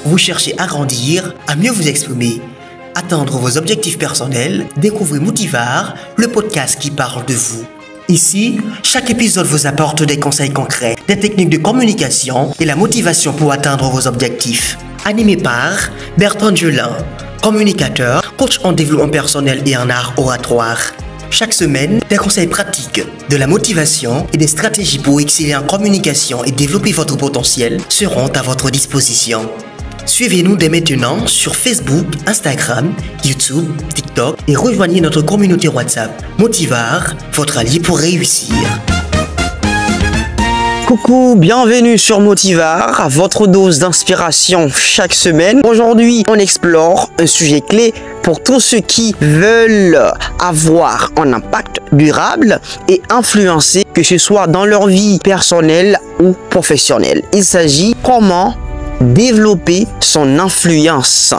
Vous cherchez à grandir, à mieux vous exprimer, atteindre vos objectifs personnels? Découvrez Motivar, le podcast qui parle de vous. Ici, chaque épisode vous apporte des conseils concrets, des techniques de communication et la motivation pour atteindre vos objectifs. Animé par Bertrand Diolin, communicateur, coach en développement personnel et en art oratoire. Chaque semaine, des conseils pratiques, de la motivation et des stratégies pour exceller en communication et développer votre potentiel seront à votre disposition. Suivez-nous dès maintenant sur Facebook, Instagram, YouTube, TikTok et rejoignez notre communauté WhatsApp. Motivar, votre allié pour réussir. Coucou, bienvenue sur Motivar, votre dose d'inspiration chaque semaine. Aujourd'hui, on explore un sujet clé pour tous ceux qui veulent avoir un impact durable et influencer, que ce soit dans leur vie personnelle ou professionnelle. Il s'agit comment développer son influence.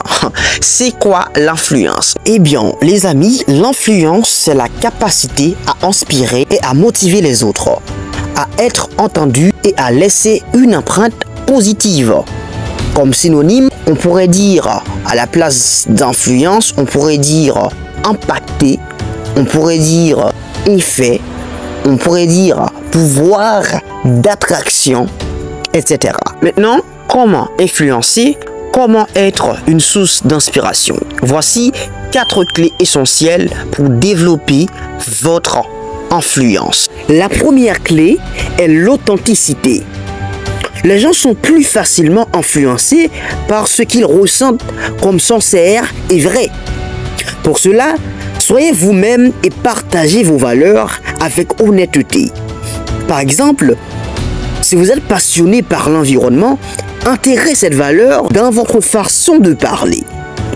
C'est quoi l'influence? Eh bien, les amis, l'influence, c'est la capacité à inspirer et à motiver les autres, à être entendu et à laisser une empreinte positive. Comme synonyme, on pourrait dire, à la place d'influence, on pourrait dire impacter, on pourrait dire effet, on pourrait dire pouvoir d'attraction, etc. Maintenant, comment influencer? Comment être une source d'inspiration? Voici 4 clés essentielles pour développer votre influence. La première clé est l'authenticité. Les gens sont plus facilement influencés par ce qu'ils ressentent comme sincère et vrai. Pour cela, soyez vous-même et partagez vos valeurs avec honnêteté. Par exemple, si vous êtes passionné par l'environnement, intégrez cette valeur dans votre façon de parler,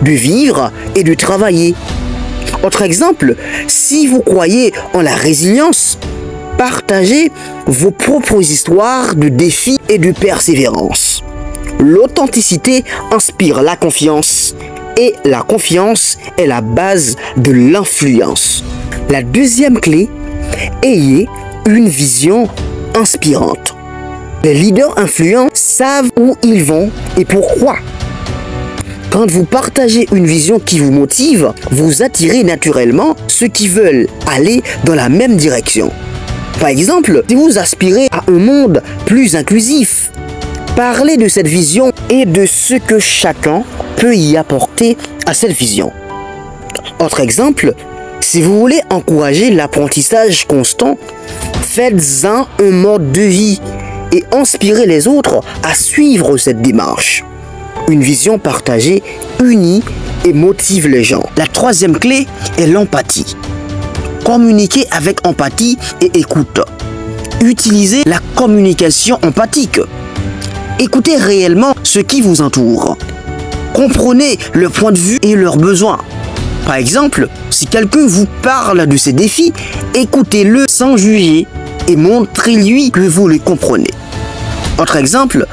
de vivre et de travailler. Autre exemple, si vous croyez en la résilience, partagez vos propres histoires de défis et de persévérance. L'authenticité inspire la confiance et la confiance est la base de l'influence. La deuxième clé, ayez une vision inspirante. Les leaders influents savent où ils vont et pourquoi. Quand vous partagez une vision qui vous motive, vous attirez naturellement ceux qui veulent aller dans la même direction. Par exemple, si vous aspirez à un monde plus inclusif, parlez de cette vision et de ce que chacun peut y apporter à cette vision. Autre exemple, si vous voulez encourager l'apprentissage constant, faites-en un mode de vie et inspirez les autres à suivre cette démarche. Une vision partagée unit et motive les gens. La troisième clé est l'empathie. Communiquez avec empathie et écoute. Utilisez la communication empathique. Écoutez réellement ce qui vous entoure. Comprenez leur point de vue et leurs besoins. Par exemple, si quelqu'un vous parle de ses défis, écoutez-le sans juger et montrez-lui que vous le comprenez. Autre exemple,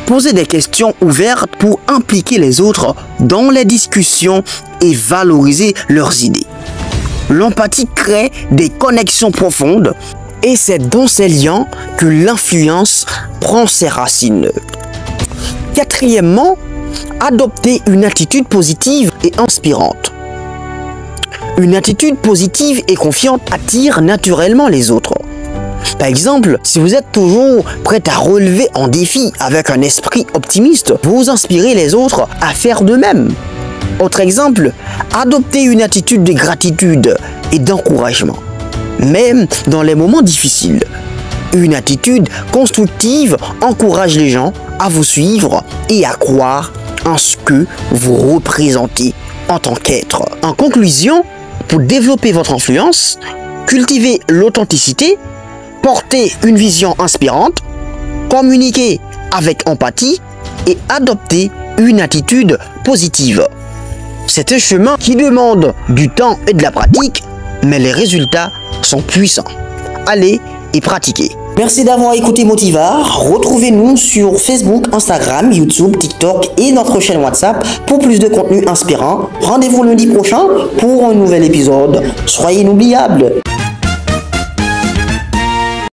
posez des questions ouvertes pour impliquer les autres dans les discussions et valoriser leurs idées. L'empathie crée des connexions profondes et c'est dans ces liens que l'influence prend ses racines. Quatrièmement, adoptez une attitude positive et inspirante. Une attitude positive et confiante attire naturellement les autres. Par exemple, si vous êtes toujours prêt à relever un défi avec un esprit optimiste, vous inspirez les autres à faire de même. Autre exemple, adoptez une attitude de gratitude et d'encouragement, même dans les moments difficiles. Une attitude constructive encourage les gens à vous suivre et à croire en ce que vous représentez en tant qu'être. En conclusion, pour développer votre influence, cultivez l'authenticité, portez une vision inspirante, communiquez avec empathie et adoptez une attitude positive. C'est un chemin qui demande du temps et de la pratique, mais les résultats sont puissants. Allez et pratiquez. Merci d'avoir écouté Motivar. Retrouvez-nous sur Facebook, Instagram, YouTube, TikTok et notre chaîne WhatsApp pour plus de contenu inspirant. Rendez-vous lundi prochain pour un nouvel épisode. Soyez inoubliables.